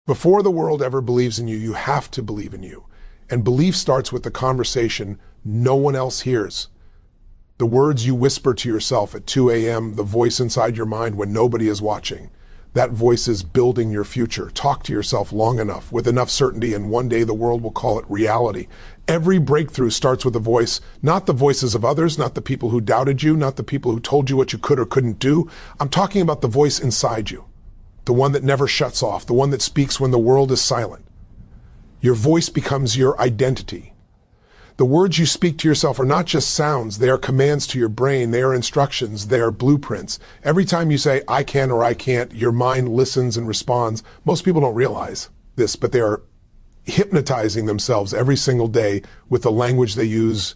Before the world ever believes in you, you have to believe in you. And belief starts with the conversation no one else hears. The words you whisper to yourself at 2 a.m., the voice inside your mind when nobody is watching. That voice is building your future. Talk to yourself long enough, with enough certainty, and one day the world will call it reality. Every breakthrough starts with a voice, not the voices of others, not the people who doubted you, not the people who told you what you could or couldn't do. I'm talking about the voice inside you, the one that never shuts off, the one that speaks when the world is silent. Your voice becomes your identity. The words you speak to yourself are not just sounds, they are commands to your brain, they are instructions, they are blueprints. Every time you say, I can or I can't, your mind listens and responds. Most people don't realize this, but they are hypnotizing themselves every single day with the language they use.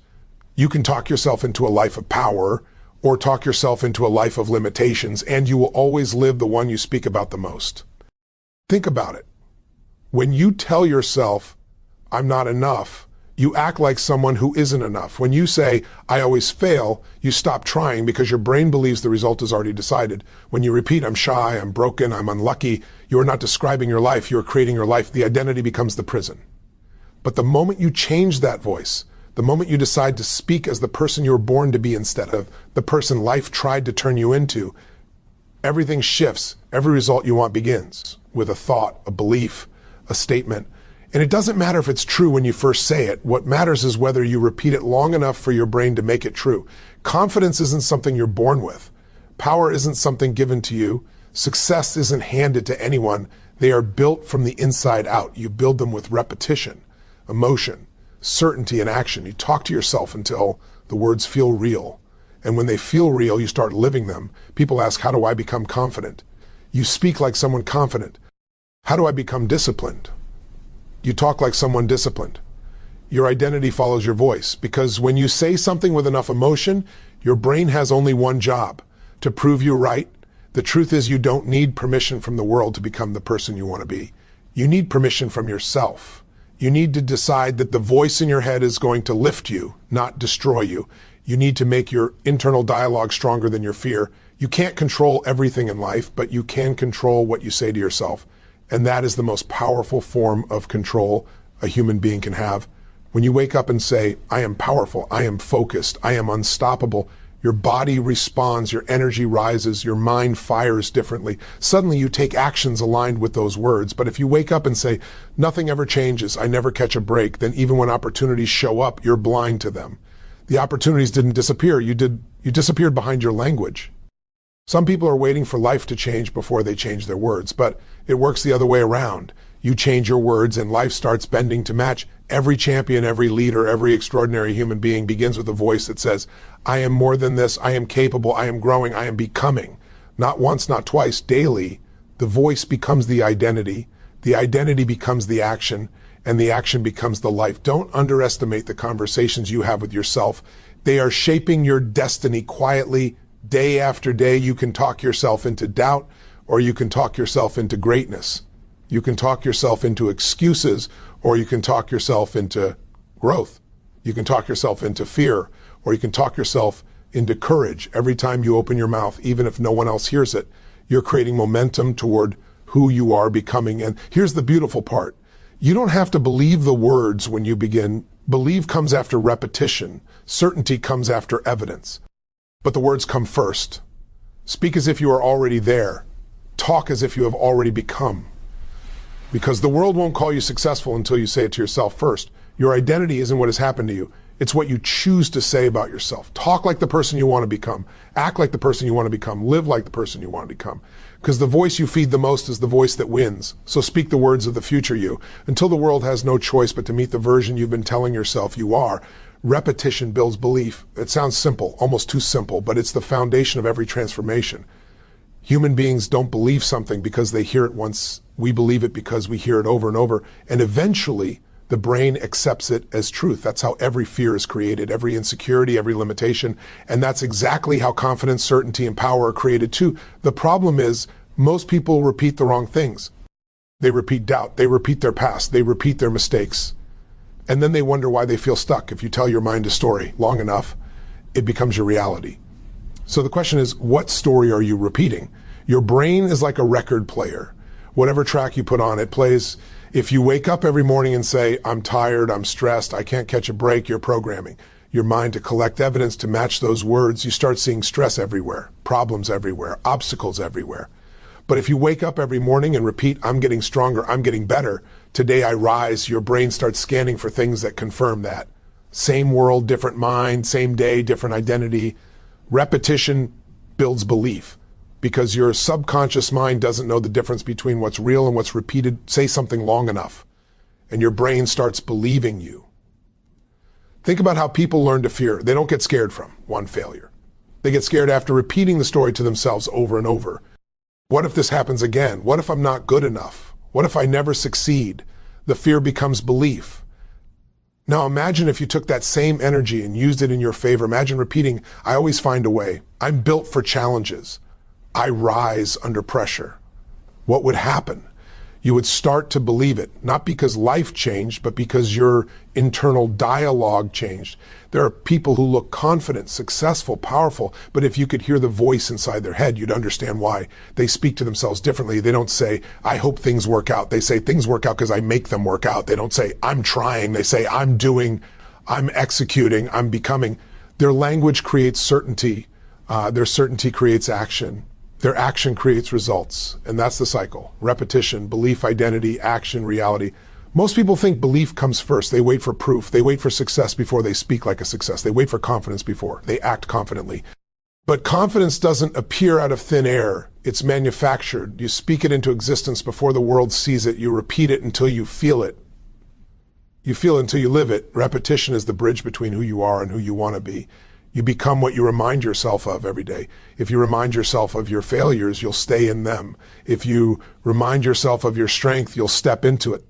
You can talk yourself into a life of power or talk yourself into a life of limitations, and you will always live the one you speak about the most. Think about it. When you tell yourself, I'm not enough, you act like someone who isn't enough. When you say, I always fail, you stop trying because your brain believes the result is already decided. When you repeat, I'm shy, I'm broken, I'm unlucky, you are not describing your life, you are creating your life. The identity becomes the prison. But the moment you change that voice, the moment you decide to speak as the person you were born to be instead of the person life tried to turn you into, everything shifts. Every result you want begins with a thought, a belief, a statement. And it doesn't matter if it's true when you first say it. What matters is whether you repeat it long enough for your brain to make it true. Confidence isn't something you're born with. Power isn't something given to you. Success isn't handed to anyone. They are built from the inside out. You build them with repetition, emotion, certainty, and action. You talk to yourself until the words feel real. And when they feel real, you start living them. People ask, how do I become confident? You speak like someone confident. How do I become disciplined? You talk like someone disciplined. Your identity follows your voice, because when you say something with enough emotion, your brain has only one job: to prove you right. The truth is, you don't need permission from the world to become the person you want to be. You need permission from yourself. You need to decide that the voice in your head is going to lift you, not destroy you. You need to make your internal dialogue stronger than your fear. You can't control everything in life, but you can control what you say to yourself. And that is the most powerful form of control a human being can have. When you wake up and say, I am powerful, I am focused, I am unstoppable, your body responds, your energy rises, your mind fires differently. Suddenly you take actions aligned with those words. But if you wake up and say, nothing ever changes, I never catch a break, then even when opportunities show up, you're blind to them. The opportunities didn't disappear. You disappeared behind your language. Some people are waiting for life to change before they change their words, but it works the other way around. You change your words and life starts bending to match. Every champion, every leader, every extraordinary human being begins with a voice that says, I am more than this, I am capable, I am growing, I am becoming. Not once, not twice, daily. The voice becomes the identity becomes the action, and the action becomes the life. Don't underestimate the conversations you have with yourself. They are shaping your destiny quietly. Day after day, you can talk yourself into doubt, or you can talk yourself into greatness. You can talk yourself into excuses, or you can talk yourself into growth. You can talk yourself into fear, or you can talk yourself into courage. Every time you open your mouth, even if no one else hears it, you're creating momentum toward who you are becoming. And here's the beautiful part. You don't have to believe the words when you begin. Believe comes after repetition. Certainty comes after evidence. But the words come first. Speak as if you are already there. Talk as if you have already become. Because the world won't call you successful until you say it to yourself first. Your identity isn't what has happened to you. It's what you choose to say about yourself. Talk like the person you want to become. Act like the person you want to become. Live like the person you want to become. Because the voice you feed the most is the voice that wins. So speak the words of the future you, until the world has no choice but to meet the version you've been telling yourself you are. Repetition builds belief. It sounds simple, almost too simple, but it's the foundation of every transformation. Human beings don't believe something because they hear it once. We believe it because we hear it over and over. And eventually, the brain accepts it as truth. That's how every fear is created, every insecurity, every limitation. And that's exactly how confidence, certainty, and power are created too. The problem is, most people repeat the wrong things. They repeat doubt. They repeat their past. They repeat their mistakes. And then they wonder why they feel stuck. If you tell your mind a story long enough, it becomes your reality. So the question is, what story are you repeating? Your brain is like a record player. Whatever track you put on, it plays. If you wake up every morning and say, I'm tired, I'm stressed, I can't catch a break, you're programming your mind to collect evidence to match those words. You start seeing stress everywhere, problems everywhere, obstacles everywhere. But if you wake up every morning and repeat, I'm getting stronger, I'm getting better, today I rise, your brain starts scanning for things that confirm that. Same world, different mind, same day, different identity. Repetition builds belief because your subconscious mind doesn't know the difference between what's real and what's repeated. Say something long enough and your brain starts believing you. Think about how people learn to fear. They don't get scared from one failure. They get scared after repeating the story to themselves over and over. What if this happens again? What if I'm not good enough? What if I never succeed? The fear becomes belief. Now imagine if you took that same energy and used it in your favor. Imagine repeating, I always find a way. I'm built for challenges. I rise under pressure. What would happen? You would start to believe it, not because life changed, but because your internal dialogue changed. There are people who look confident, successful, powerful, but if you could hear the voice inside their head, you'd understand why. They speak to themselves differently. They don't say, I hope things work out. They say, things work out because I make them work out. They don't say, I'm trying. They say, I'm doing, I'm executing, I'm becoming. Their language creates certainty. Their certainty creates action. Their action creates results, and that's the cycle. Repetition, belief, identity, action, reality. Most people think belief comes first. They wait for proof. They wait for success before they speak like a success. They wait for confidence before they act confidently. But confidence doesn't appear out of thin air. It's manufactured. You speak it into existence before the world sees it. You repeat it until you feel it. You feel it until you live it. Repetition is the bridge between who you are and who you want to be. You become what you remind yourself of every day. If you remind yourself of your failures, you'll stay in them. If you remind yourself of your strength, you'll step into it.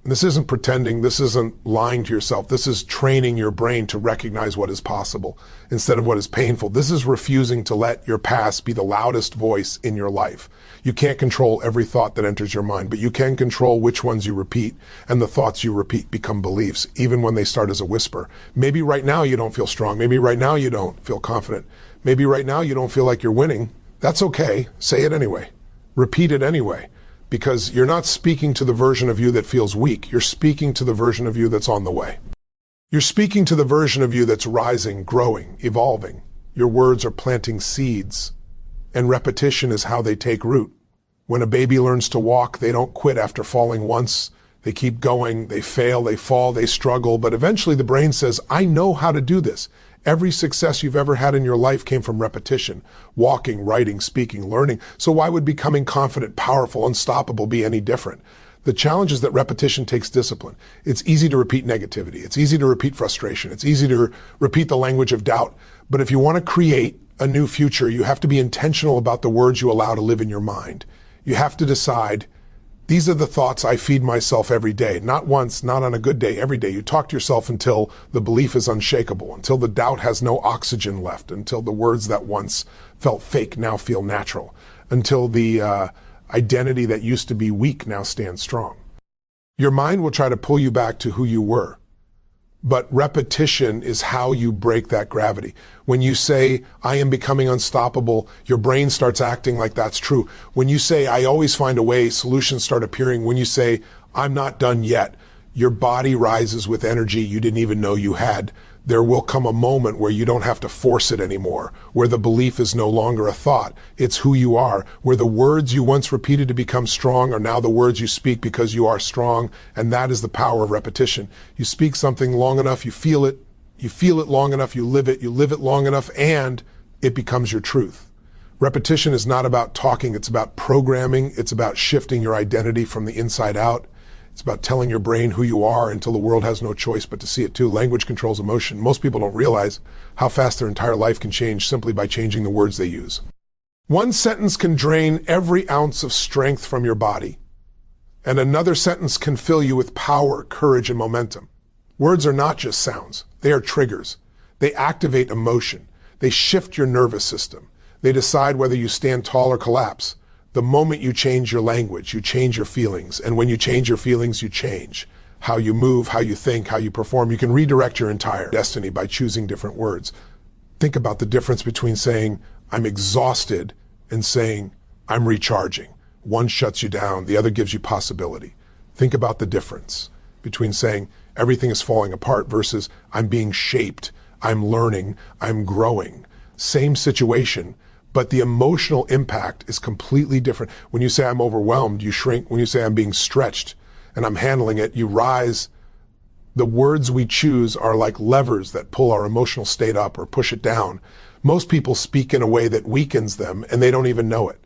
And this isn't pretending. This isn't lying to yourself. This is training your brain to recognize what is possible instead of what is painful. This is refusing to let your past be the loudest voice in your life. You can't control every thought that enters your mind, but you can control which ones you repeat, and the thoughts you repeat become beliefs, even when they start as a whisper. Maybe right now you don't feel strong. Maybe right now you don't feel confident. Maybe right now you don't feel like you're winning. That's okay. Say it anyway. Repeat it anyway. Because you're not speaking to the version of you that feels weak. You're speaking to the version of you that's on the way. You're speaking to the version of you that's rising, growing, evolving. Your words are planting seeds. And repetition is how they take root. When a baby learns to walk, they don't quit after falling once. They keep going, they fail, they fall, they struggle, but eventually the brain says, I know how to do this. Every success you've ever had in your life came from repetition. Walking, writing, speaking, learning. So why would becoming confident, powerful, unstoppable be any different? The challenge is that repetition takes discipline. It's easy to repeat negativity. It's easy to repeat frustration. It's easy to repeat the language of doubt. But if you want to create a new future, you have to be intentional about the words you allow to live in your mind. You have to decide, these are the thoughts I feed myself every day. Not once, not on a good day, every day. You talk to yourself until the belief is unshakable, until the doubt has no oxygen left, until the words that once felt fake now feel natural, until the identity that used to be weak now stands strong. Your mind will try to pull you back to who you were. But repetition is how you break that gravity. When you say, I am becoming unstoppable, your brain starts acting like that's true. When you say, I always find a way, solutions start appearing. When you say, I'm not done yet, your body rises with energy you didn't even know you had. There will come a moment where you don't have to force it anymore, where the belief is no longer a thought. It's who you are, where the words you once repeated to become strong are now the words you speak because you are strong, and that is the power of repetition. You speak something long enough, you feel it long enough, you live it long enough, and it becomes your truth. Repetition is not about talking, it's about programming, it's about shifting your identity from the inside out. It's about telling your brain who you are until the world has no choice but to see it too. Language controls emotion. Most people don't realize how fast their entire life can change simply by changing the words they use. One sentence can drain every ounce of strength from your body, and another sentence can fill you with power, courage, and momentum. Words are not just sounds. They are triggers. They activate emotion. They shift your nervous system. They decide whether you stand tall or collapse. The moment you change your language, you change your feelings. And when you change your feelings, you change how you move, how you think, how you perform. You can redirect your entire destiny by choosing different words. Think about the difference between saying, I'm exhausted, and saying, I'm recharging. One shuts you down, the other gives you possibility. Think about the difference between saying everything is falling apart versus I'm being shaped, I'm learning, I'm growing. Same situation, but the emotional impact is completely different. When you say I'm overwhelmed, you shrink. When you say I'm being stretched and I'm handling it, you rise. The words we choose are like levers that pull our emotional state up or push it down. Most people speak in a way that weakens them and they don't even know it.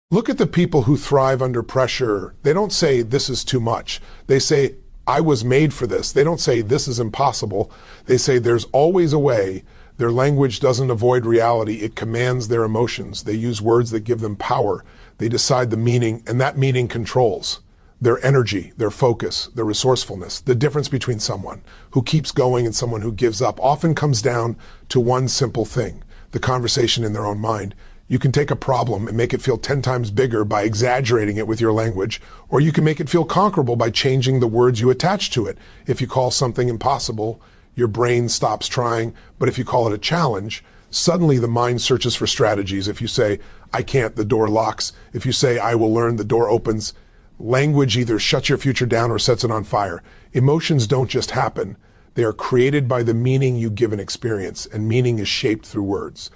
Look at the people who thrive under pressure. They don't say this is too much. They say I was made for this. They don't say this is impossible. They say there's always a way. Their language doesn't avoid reality. It commands their emotions. They use words that give them power. They decide the meaning, and that meaning controls their energy, their focus, their resourcefulness. The difference between someone who keeps going and someone who gives up often comes down to one simple thing, the conversation in their own mind. You can take a problem and make it feel 10 times bigger by exaggerating it with your language, or you can make it feel conquerable by changing the words you attach to it. If you call something impossible, your brain stops trying, but if you call it a challenge, suddenly the mind searches for strategies. If you say, I can't, the door locks. If you say, I will learn, the door opens. Language either shuts your future down or sets it on fire. Emotions don't just happen. They are created by the meaning you give an experience, and meaning is shaped through words.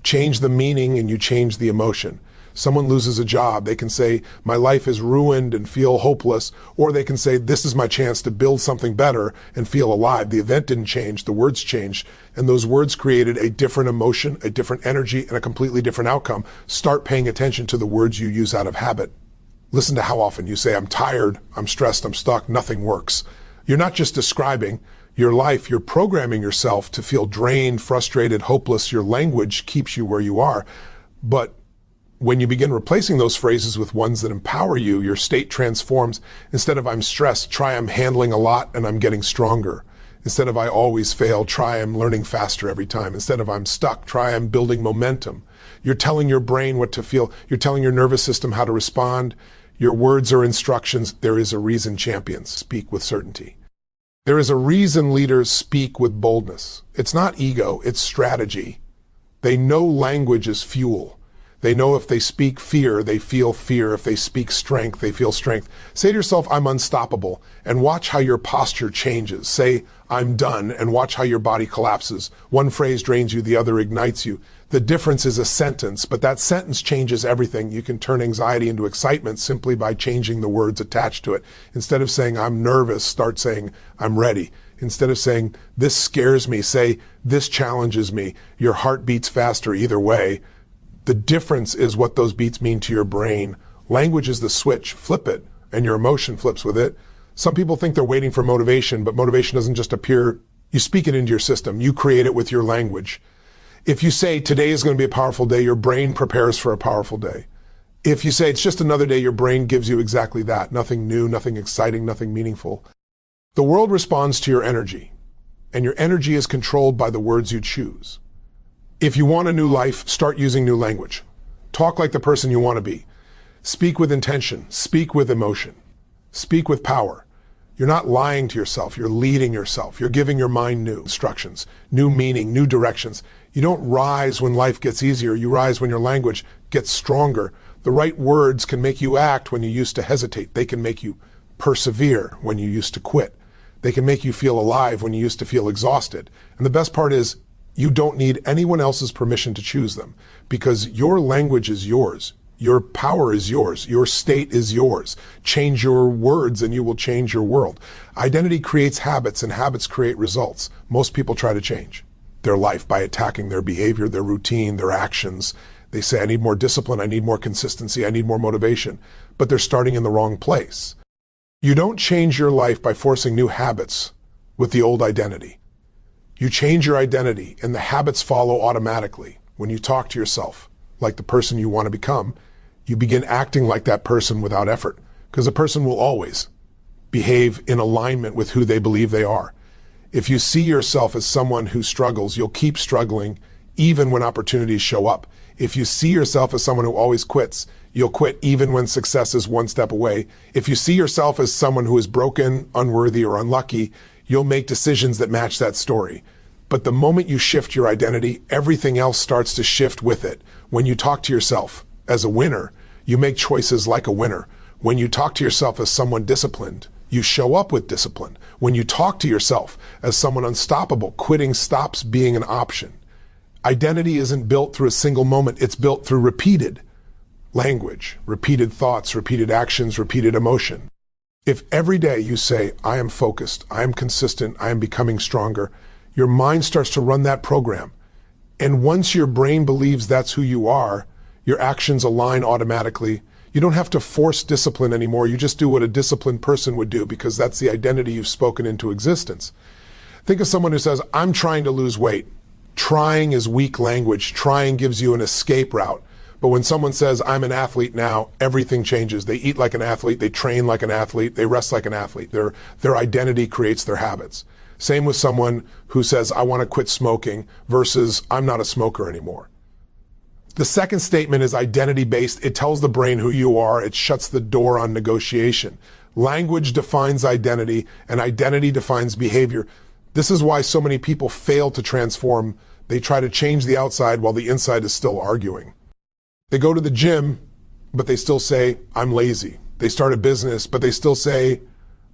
Change the meaning and you change the emotion. Someone loses a job, they can say, my life is ruined and feel hopeless, or they can say, this is my chance to build something better and feel alive. The event didn't change, the words changed, and those words created a different emotion, a different energy, and a completely different outcome. Start paying attention to the words you use out of habit. Listen to how often you say, I'm tired, I'm stressed, I'm stuck, nothing works. You're not just describing your life, you're programming yourself to feel drained, frustrated, hopeless. Your language keeps you where you are. But when you begin replacing those phrases with ones that empower you, your state transforms. Instead of I'm stressed, try I'm handling a lot and I'm getting stronger. Instead of I always fail, try I'm learning faster every time. Instead of I'm stuck, try I'm building momentum. You're telling your brain what to feel. You're telling your nervous system how to respond. Your words are instructions. There is a reason champions speak with certainty. There is a reason leaders speak with boldness. It's not ego, it's strategy. They know language is fuel. They know if they speak fear, they feel fear. If they speak strength, they feel strength. Say to yourself, I'm unstoppable, and watch how your posture changes. Say, I'm done, and watch how your body collapses. One phrase drains you, the other ignites you. The difference is a sentence, but that sentence changes everything. You can turn anxiety into excitement simply by changing the words attached to it. Instead of saying, I'm nervous, start saying, I'm ready. Instead of saying, this scares me, say, this challenges me. Your heart beats faster either way. The difference is what those beats mean to your brain. Language is the switch. Flip it, and your emotion flips with it. Some people think they're waiting for motivation, but motivation doesn't just appear. You speak it into your system. You create it with your language. If you say today is going to be a powerful day, your brain prepares for a powerful day. If you say it's just another day, your brain gives you exactly that. Nothing new, nothing exciting, nothing meaningful. The world responds to your energy, and your energy is controlled by the words you choose. If you want a new life, start using new language. Talk like the person you want to be. Speak with intention. Speak with emotion. Speak with power. You're not lying to yourself. You're leading yourself. You're giving your mind new instructions, new meaning, new directions. You don't rise when life gets easier. You rise when your language gets stronger. The right words can make you act when you used to hesitate. They can make you persevere when you used to quit. They can make you feel alive when you used to feel exhausted. And the best part is, you don't need anyone else's permission to choose them, because your language is yours. Your power is yours. Your state is yours. Change your words and you will change your world. Identity creates habits and habits create results. Most people try to change their life by attacking their behavior, their routine, their actions. They say, I need more discipline. I need more consistency. I need more motivation. But they're starting in the wrong place. You don't change your life by forcing new habits with the old identity. You change your identity and the habits follow automatically. When you talk to yourself like the person you want to become, you begin acting like that person without effort, because a person will always behave in alignment with who they believe they are. If you see yourself as someone who struggles, you'll keep struggling even when opportunities show up. If you see yourself as someone who always quits, you'll quit even when success is one step away. If you see yourself as someone who is broken, unworthy, or unlucky, you'll make decisions that match that story. But the moment you shift your identity, everything else starts to shift with it. When you talk to yourself as a winner, You make choices like a winner. When you talk to yourself as someone disciplined, you show up with discipline. When you talk to yourself as someone unstoppable, quitting stops being an option. Identity isn't built through a single moment. It's built through repeated language, repeated thoughts, repeated actions, repeated emotion. If every day you say, I am focused, I am consistent, I am becoming stronger, your mind starts to run that program. And once your brain believes that's who you are, your actions align automatically. You don't have to force discipline anymore. You just do what a disciplined person would do because that's the identity you've spoken into existence. Think of someone who says, I'm trying to lose weight. Trying is weak language. Trying gives you an escape route. But when someone says, I'm an athlete now, everything changes. They eat like an athlete. They train like an athlete. They rest like an athlete. Their identity creates their habits. Same with someone who says, I want to quit smoking versus I'm not a smoker anymore. The second statement is identity-based. It tells the brain who you are. It shuts the door on negotiation. Language defines identity, and identity defines behavior. This is why so many people fail to transform. They try to change the outside while the inside is still arguing. They go to the gym, but they still say, I'm lazy. They start a business, but they still say,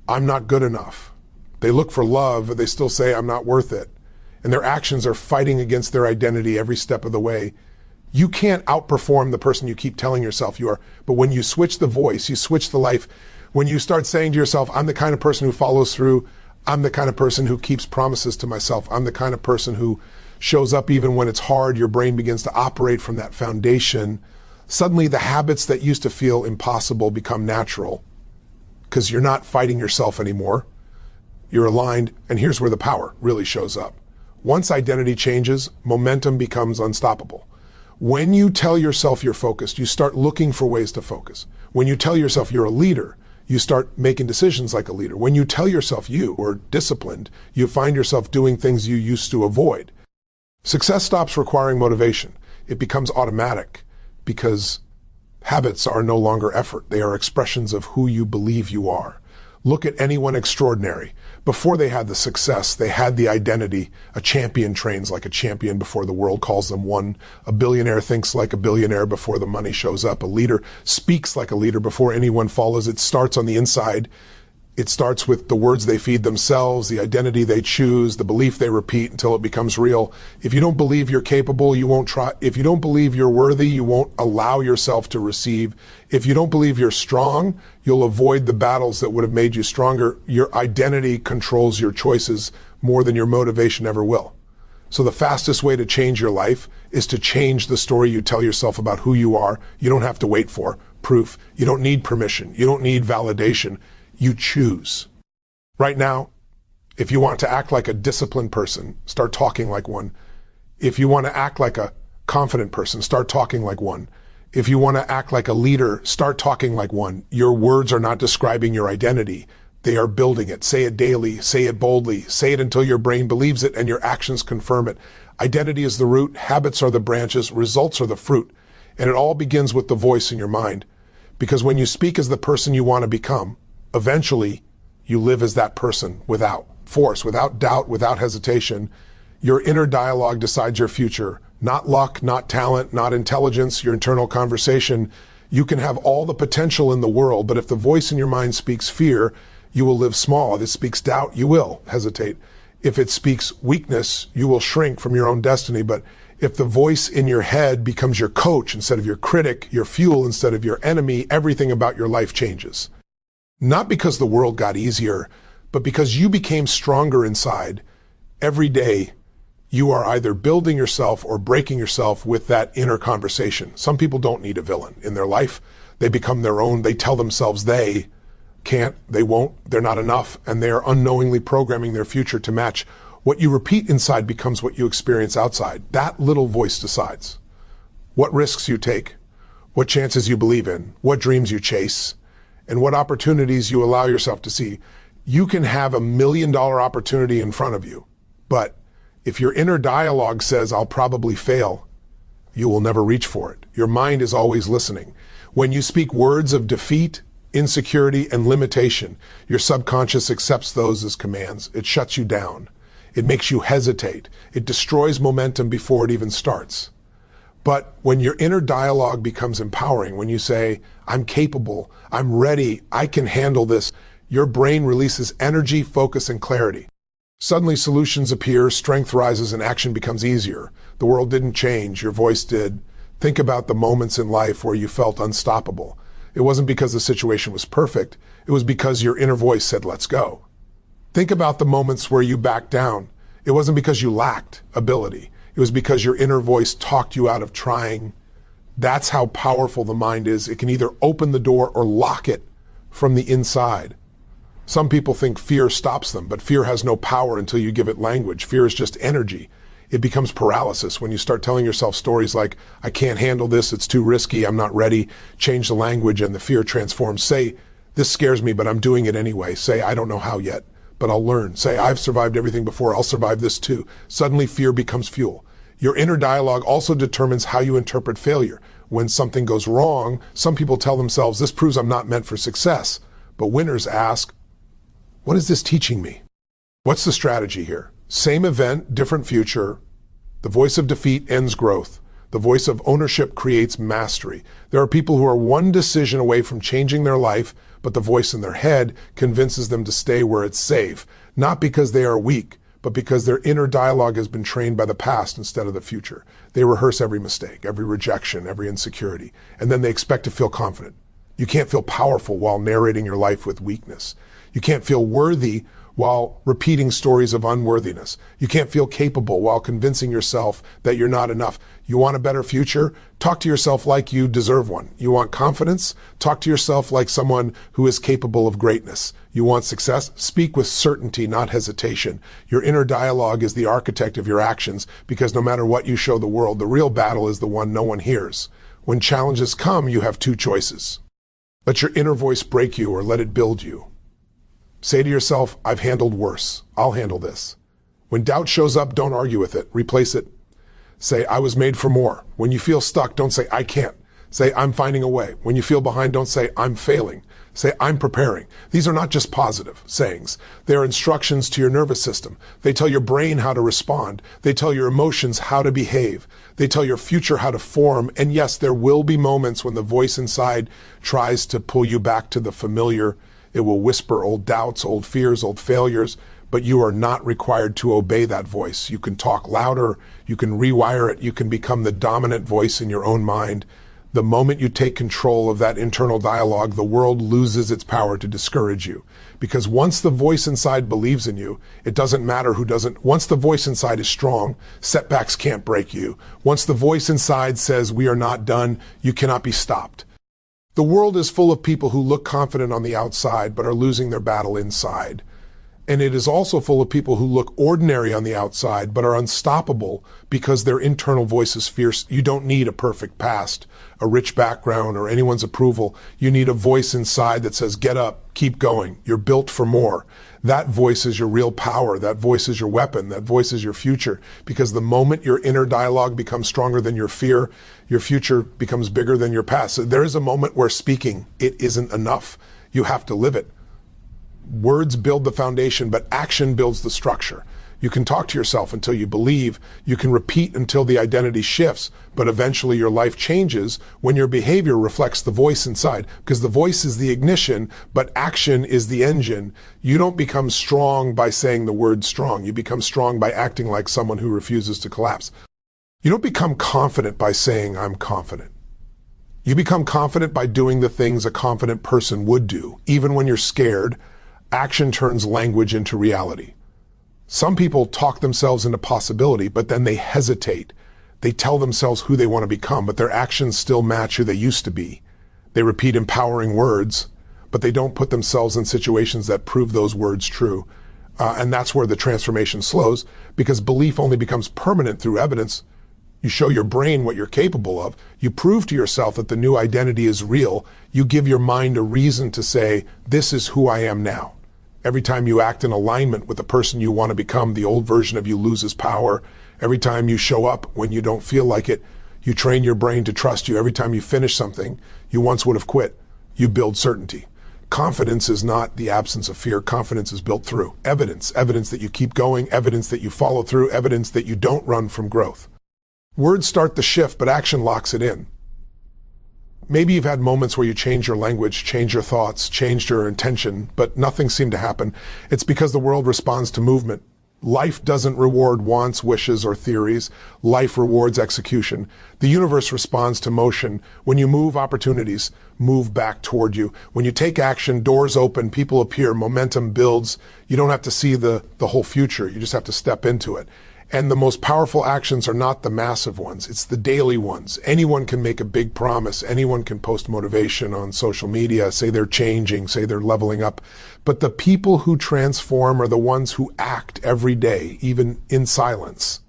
I'm not good enough. They look for love, but they still say, I'm not worth it. And their actions are fighting against their identity every step of the way. You can't outperform the person you keep telling yourself you are. But when you switch the voice, you switch the life. When you start saying to yourself, I'm the kind of person who follows through. I'm the kind of person who keeps promises to myself. I'm the kind of person who shows up even when it's hard. Your brain begins to operate from that foundation. Suddenly the habits that used to feel impossible become natural because you're not fighting yourself anymore. You're aligned. And here's where the power really shows up. Once identity changes, momentum becomes unstoppable. When you tell yourself you're focused, you start looking for ways to focus. When you tell yourself you're a leader, you start making decisions like a leader. When you tell yourself you are disciplined, you find yourself doing things you used to avoid. Success stops requiring motivation. It becomes automatic because habits are no longer effort. They are expressions of who you believe you are. Look at anyone extraordinary. Before they had the success, they had the identity. A champion trains like a champion before the world calls them one. A billionaire thinks like a billionaire before the money shows up. A leader speaks like a leader before anyone follows. It starts on the inside. It starts with the words they feed themselves, the identity they choose, the belief they repeat until it becomes real. If you don't believe you're capable, you won't try. If you don't believe you're worthy, you won't allow yourself to receive. If you don't believe you're strong, you'll avoid the battles that would have made you stronger. Your identity controls your choices more than your motivation ever will. So the fastest way to change your life is to change the story you tell yourself about who you are. You don't have to wait for proof. You don't need permission. You don't need validation. You choose. Right now, if you want to act like a disciplined person, start talking like one. If you want to act like a confident person, start talking like one. If you want to act like a leader, start talking like one. Your words are not describing your identity. They are building it. Say it daily. Say it boldly. Say it until your brain believes it and your actions confirm it. Identity is the root. Habits are the branches. Results are the fruit. And it all begins with the voice in your mind. Because when you speak as the person you want to become, eventually, you live as that person without force, without doubt, without hesitation. Your inner dialogue decides your future. Not luck, not talent, not intelligence, your internal conversation. You can have all the potential in the world, but if the voice in your mind speaks fear, you will live small. If it speaks doubt, you will hesitate. If it speaks weakness, you will shrink from your own destiny. But if the voice in your head becomes your coach instead of your critic, your fuel instead of your enemy, everything about your life changes. Not because the world got easier, but because you became stronger inside. Every day, you are either building yourself or breaking yourself with that inner conversation. Some people don't need a villain in their life. They become their own. They tell themselves they can't, they won't, they're not enough, and they are unknowingly programming their future to match. What you repeat inside becomes what you experience outside. That little voice decides what risks you take, what chances you believe in, what dreams you chase, and what opportunities you allow yourself to see. You can have $1 million opportunity in front of you, but if your inner dialogue says, I'll probably fail, you will never reach for it. Your mind is always listening. When you speak words of defeat, insecurity, and limitation, your subconscious accepts those as commands. It shuts you down. It makes you hesitate. It destroys momentum before it even starts. But when your inner dialogue becomes empowering, when you say, I'm capable, I'm ready, I can handle this, your brain releases energy, focus, and clarity. Suddenly solutions appear, strength rises, and action becomes easier. The world didn't change, your voice did. Think about the moments in life where you felt unstoppable. It wasn't because the situation was perfect, it was because your inner voice said, let's go. Think about the moments where you backed down. It wasn't because you lacked ability. It was because your inner voice talked you out of trying. That's how powerful the mind is. It can either open the door or lock it from the inside. Some people think fear stops them, but fear has no power until you give it language. Fear is just energy. It becomes paralysis when you start telling yourself stories like, I can't handle this, it's too risky, I'm not ready. Change the language and the fear transforms. Say, this scares me, but I'm doing it anyway. Say, I don't know how yet, but I'll learn. Say, I've survived everything before, I'll survive this too. Suddenly fear becomes fuel. Your inner dialogue also determines how you interpret failure. When something goes wrong, some people tell themselves, this proves I'm not meant for success. But winners ask, what is this teaching me? What's the strategy here? Same event, different future. The voice of defeat ends growth. The voice of ownership creates mastery. There are people who are one decision away from changing their life, but the voice in their head convinces them to stay where it's safe, not because they are weak, but because their inner dialogue has been trained by the past instead of the future. They rehearse every mistake, every rejection, every insecurity, and then they expect to feel confident. You can't feel powerful while narrating your life with weakness. You can't feel worthy while repeating stories of unworthiness. You can't feel capable while convincing yourself that you're not enough. You want a better future? Talk to yourself like you deserve one. You want confidence? Talk to yourself like someone who is capable of greatness. You want success? Speak with certainty, not hesitation. Your inner dialogue is the architect of your actions because no matter what you show the world, the real battle is the one no one hears. When challenges come, you have two choices. Let your inner voice break you or let it build you. Say to yourself, I've handled worse. I'll handle this. When doubt shows up, don't argue with it. Replace it. Say, I was made for more. When you feel stuck, don't say, I can't. Say, I'm finding a way. When you feel behind, don't say, I'm failing. Say, I'm preparing. These are not just positive sayings. They are instructions to your nervous system. They tell your brain how to respond. They tell your emotions how to behave. They tell your future how to form. And yes, there will be moments when the voice inside tries to pull you back to the familiar. It will whisper old doubts, old fears, old failures, but you are not required to obey that voice. You can talk louder, you can rewire it, you can become the dominant voice in your own mind. The moment you take control of that internal dialogue, the world loses its power to discourage you. Because once the voice inside believes in you, it doesn't matter who doesn't. Once the voice inside is strong, setbacks can't break you. Once the voice inside says we are not done, you cannot be stopped. The world is full of people who look confident on the outside but are losing their battle inside. And it is also full of people who look ordinary on the outside but are unstoppable because their internal voice is fierce. You don't need a perfect past, a rich background, or anyone's approval. You need a voice inside that says, get up, keep going. You're built for more. That voice is your real power. That voice is your weapon. That voice is your future. Because the moment your inner dialogue becomes stronger than your fear, your future becomes bigger than your past. So there is a moment where speaking, it isn't enough. You have to live it. Words build the foundation, but action builds the structure. You can talk to yourself until you believe. You can repeat until the identity shifts, but eventually your life changes when your behavior reflects the voice inside, because the voice is the ignition, but action is the engine. You don't become strong by saying the word strong. You become strong by acting like someone who refuses to collapse. You don't become confident by saying, I'm confident. You become confident by doing the things a confident person would do. Even when you're scared, action turns language into reality. Some people talk themselves into possibility, but then they hesitate. They tell themselves who they want to become, but their actions still match who they used to be. They repeat empowering words, but they don't put themselves in situations that prove those words true. And that's where the transformation slows, because belief only becomes permanent through evidence. You show your brain what you're capable of. You prove to yourself that the new identity is real. You give your mind a reason to say, this is who I am now. Every time you act in alignment with the person you want to become, the old version of you loses power. Every time you show up when you don't feel like it, you train your brain to trust you. Every time you finish something you once would have quit, you build certainty. Confidence is not the absence of fear. Confidence is built through evidence. Evidence that you keep going, evidence that you follow through, evidence that you don't run from growth. Words start the shift, but action locks it in. Maybe you've had moments where you changed your language, changed your thoughts, changed your intention, but nothing seemed to happen. It's because the world responds to movement. Life doesn't reward wants, wishes, or theories. Life rewards execution. The universe responds to motion. When you move, opportunities move back toward you. When you take action, doors open, people appear, momentum builds. You don't have to see the whole future. You just have to step into it. And the most powerful actions are not the massive ones. It's the daily ones. Anyone can make a big promise. Anyone can post motivation on social media, say they're changing, say they're leveling up. But the people who transform are the ones who act every day, even in silence.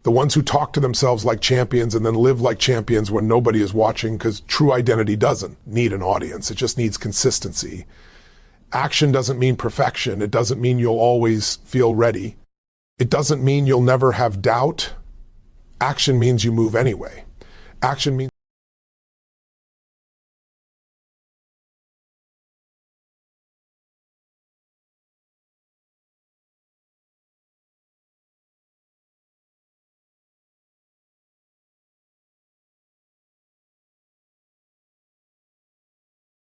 The ones who talk to themselves like champions and then live like champions when nobody is watching, because true identity doesn't need an audience. It just needs consistency. Action doesn't mean perfection. It doesn't mean you'll always feel ready. It doesn't mean you'll never have doubt. Action means you move anyway. Action means